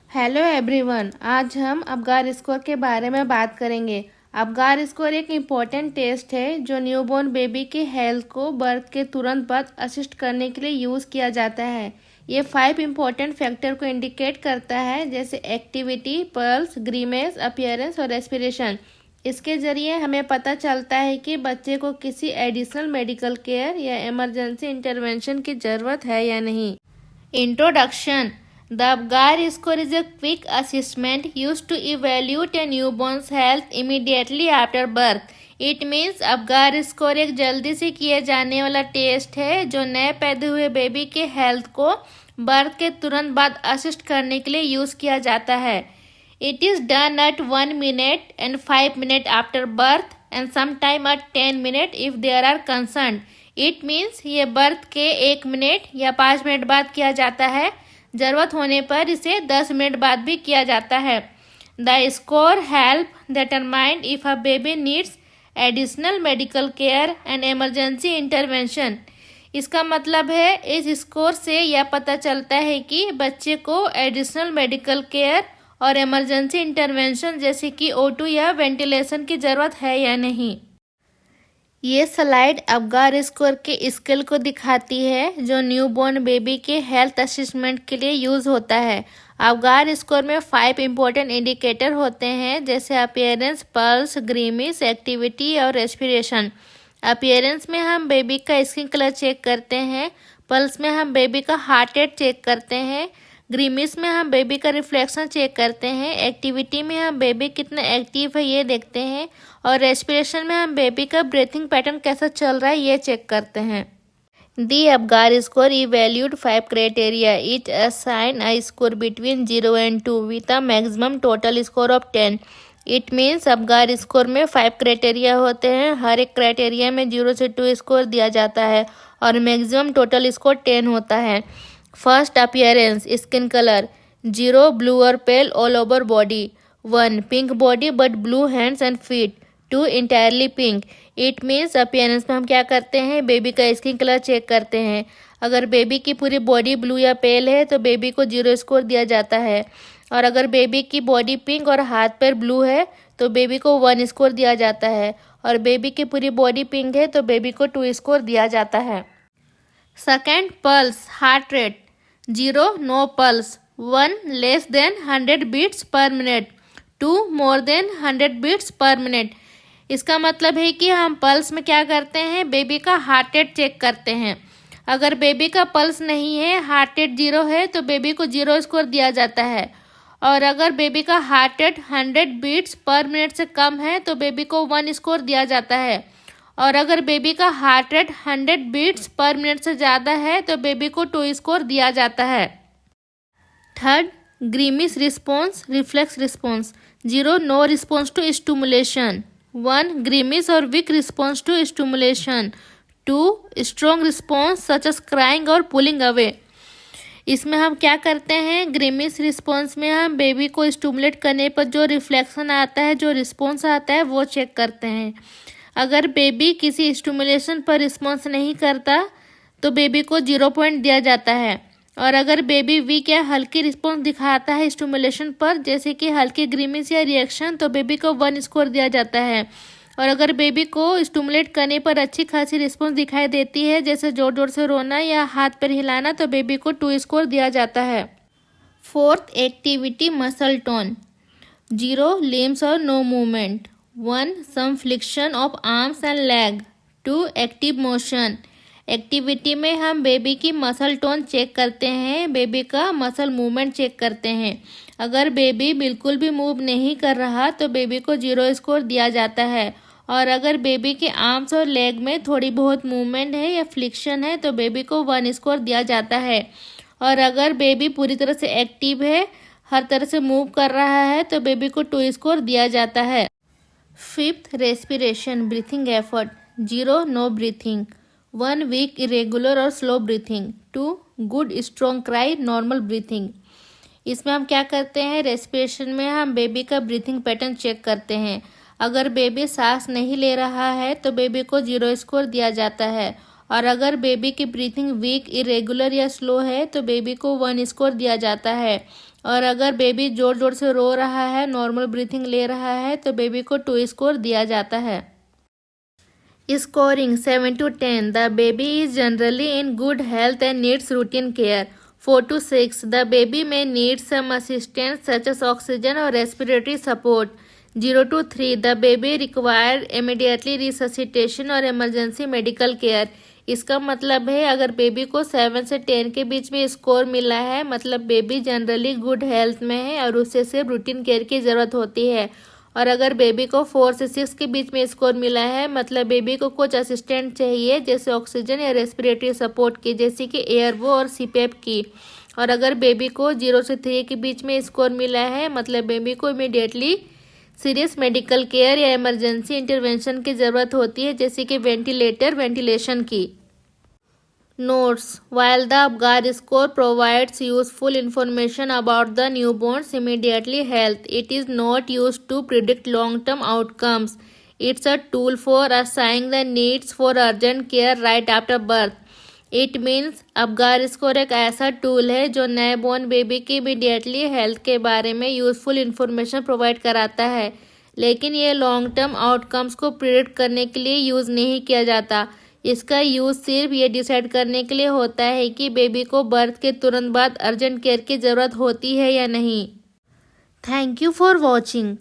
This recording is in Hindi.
हेलो एवरीवन, आज हम अबगार स्कोर के बारे में बात करेंगे। अबगार स्कोर एक इम्पॉर्टेंट टेस्ट है जो न्यूबॉर्न बेबी के हेल्थ को बर्थ के तुरंत बाद असिस्ट करने के लिए यूज़ किया जाता है। ये 5 इम्पॉर्टेंट फैक्टर को इंडिकेट करता है, जैसे एक्टिविटी, पल्स, ग्रीमेस, अपीयरेंस और रेस्पिरेशन। इसके ज़रिए हमें पता चलता है कि बच्चे को किसी एडिशनल मेडिकल केयर या इमरजेंसी इंटरवेंशन की ज़रूरत है या नहीं। Introduction. The Apgar score is a quick assessment used to evaluate a newborn's health immediately after birth. It means Apgar score एक जल्दी से किए जाने वाला टेस्ट है जो नए पैदा हुए बेबी के हेल्थ को बर्थ के तुरंत बाद असिस्ट करने के लिए यूज़ किया जाता है। It is done at 1 minute and 5 minutes after birth and sometime at 10 minutes if there are concerned. It means ये बर्थ के 1 मिनट या 5 मिनट बाद किया जाता है। ज़रूरत होने पर इसे 10 मिनट बाद भी किया जाता है। The score help determine if a baby needs additional medical care and emergency intervention. इसका मतलब है इस स्कोर से यह पता चलता है कि बच्चे को एडिशनल मेडिकल केयर और इमरजेंसी इंटरवेंशन जैसे कि O2 या वेंटिलेशन की ज़रूरत है या नहीं। ये स्लाइड अबगार स्कोर के स्केल को दिखाती है जो न्यूबॉर्न बेबी के हेल्थ असेसमेंट के लिए यूज़ होता है। अबगार स्कोर में 5 इम्पोर्टेंट इंडिकेटर होते हैं, जैसे अपीयरेंस, पल्स, ग्रीमिस, एक्टिविटी और रेस्पिरेशन। अपीयरेंस में हम बेबी का स्किन कलर चेक करते हैं। पल्स में हम बेबी का हार्ट रेट चेक करते हैं। ग्रीमिस में हम बेबी का रिफ्लेक्शन चेक करते हैं। एक्टिविटी में हम बेबी कितना एक्टिव है ये देखते हैं। और रेस्पिरेशन में हम बेबी का ब्रीथिंग पैटर्न कैसा चल रहा है ये चेक करते हैं। The Apgar score evaluated 5 criteria. It assign a score between 0 and 2 with a maximum total score of 10. It means Apgar score में 5 क्राइटेरिया होते हैं। हर एक क्राइटेरिया में 0 से 2 स्कोर दिया जाता है और मैक्सिमम टोटल स्कोर 10 होता है। First, appearance, skin colour 0 blue और pale all over body. 1 pink body but blue hands and feet. 2 entirely pink. It means appearance में हम क्या करते हैं, बेबी का स्किन कलर चेक करते हैं। अगर बेबी की पूरी बॉडी ब्लू या पेल है तो बेबी को 0 स्कोर दिया जाता है, और अगर बेबी की बॉडी पिंक और हाथ पैर ब्लू है तो बेबी को 1 स्कोर दिया जाता है, और बेबी की पूरी बॉडी पिंक है तो बेबी को 2 स्कोर दिया जाता है। Second, pulse, heart rate 0 no pulse. 1 less than 100 beats per minute. 2 more than 100 beats per minute. इसका मतलब है कि हम पल्स में क्या करते हैं, बेबी का हार्ट रेट चेक करते हैं। अगर बेबी का पल्स नहीं है, हार्ट रेट 0 है तो बेबी को 0 स्कोर दिया जाता है, और अगर बेबी का heart rate 100 beats per minute से कम है तो बेबी को 1 स्कोर दिया जाता है, और अगर बेबी का heart rate 100 beats per minute से ज़्यादा है तो बेबी को 2 स्कोर दिया जाता है। Third, grimace response, reflex response 0 no response to stimulation. 1 grimace और weak response to stimulation. 2 strong response such as crying और पुलिंग अवे। इसमें हम क्या करते हैं, ग्रीमिस रिस्पॉन्स में हम बेबी को स्टिमुलेट करने पर जो रिफ्लेक्शन आता है, जो रिस्पॉन्स आता है वो चेक करते हैं। अगर बेबी किसी स्टिमुलेशन पर रिस्पॉन्स नहीं करता तो बेबी को 0 पॉइंट दिया जाता है, और अगर बेबी वीक या हल्की रिस्पॉन्स दिखाता है स्टिमुलेशन पर, जैसे कि हल्की ग्रीमिस या रिएक्शन, तो बेबी को 1 स्कोर दिया जाता है, और अगर बेबी को स्टिमुलेट करने पर अच्छी खासी रिस्पॉन्स दिखाई देती है, जैसे जोर जोर से रोना या हाथ पैर हिलाना, तो बेबी को 2 स्कोर दिया जाता है। Fourth, activity muscle tone 0 limbs और no movement. 1 some flexion of arms and leg. 2 active motion. Activity में हम बेबी की मसल टोन चेक करते हैं, बेबी का मसल मूवमेंट चेक करते हैं। अगर बेबी बिल्कुल भी मूव नहीं कर रहा तो बेबी को 0 स्कोर दिया जाता है, और अगर बेबी के आर्म्स और लेग में थोड़ी बहुत मूवमेंट है या फ्लिक्शन है तो बेबी को 1 स्कोर दिया जाता है, और अगर बेबी पूरी तरह से एक्टिव है, हर तरह से मूव कर रहा है, तो बेबी को 2 स्कोर दिया जाता है। Fifth, respiration, breathing effort 0 no breathing. 1 weak irregular और slow breathing. 2 good strong cry, normal breathing. इसमें हम क्या करते हैं, रेस्पिरेशन में हम बेबी का ब्रीथिंग पैटर्न चेक करते हैं। अगर बेबी सांस नहीं ले रहा है तो बेबी को 0 स्कोर दिया जाता है, और अगर बेबी की ब्रीथिंग वीक, इरेगुलर या स्लो है तो बेबी को 1 स्कोर दिया जाता है। और अगर बेबी जोर जोर से रो रहा है, नॉर्मल ब्रीथिंग ले रहा है तो बेबी को 2 स्कोर दिया जाता है। Scoring 7 to 10. The baby is generally in good health and needs routine care. 4 to 6. The baby may need some assistance such as oxygen or respiratory support. 0 to 3. The baby requires immediately resuscitation or emergency medical care. इसका मतलब है अगर बेबी को 7 से 10 के बीच में स्कोर मिला है मतलब बेबी जनरली गुड हेल्थ में है और उसे सिर्फ रूटीन केयर की ज़रूरत होती है। और अगर बेबी को 4 से 6 के बीच में स्कोर मिला है मतलब बेबी को कुछ असिस्टेंट चाहिए जैसे ऑक्सीजन या रेस्पिरेटरी सपोर्ट की, जैसे कि एयरवो और सीपैप की। और अगर बेबी को 0 से 3 के बीच में स्कोर मिला है मतलब बेबी को इमीडिएटली सीरियस मेडिकल केयर या इमरजेंसी इंटरवेंशन की ज़रूरत होती है जैसे कि वेंटिलेशन की। Notes: While the APGAR score provides useful information about the newborn's immediate health, it is not used to predict long-term outcomes. It's a tool for assessing the needs for urgent care right after birth. It means APGAR score एक ऐसा टूल है जो नए बोर्न बेबी की इमीडिएटली हेल्थ के बारे में यूजफुल इंफॉर्मेशन प्रोवाइड कराता है, लेकिन ये लॉन्ग टर्म आउटकम्स को प्रिडिक्ट करने के लिए यूज़ नहीं किया जाता। इसका यूज़ सिर्फ ये डिसाइड करने के लिए होता है कि बेबी को बर्थ के तुरंत बाद अर्जेंट केयर की ज़रूरत होती है या नहीं। Thank you for watching.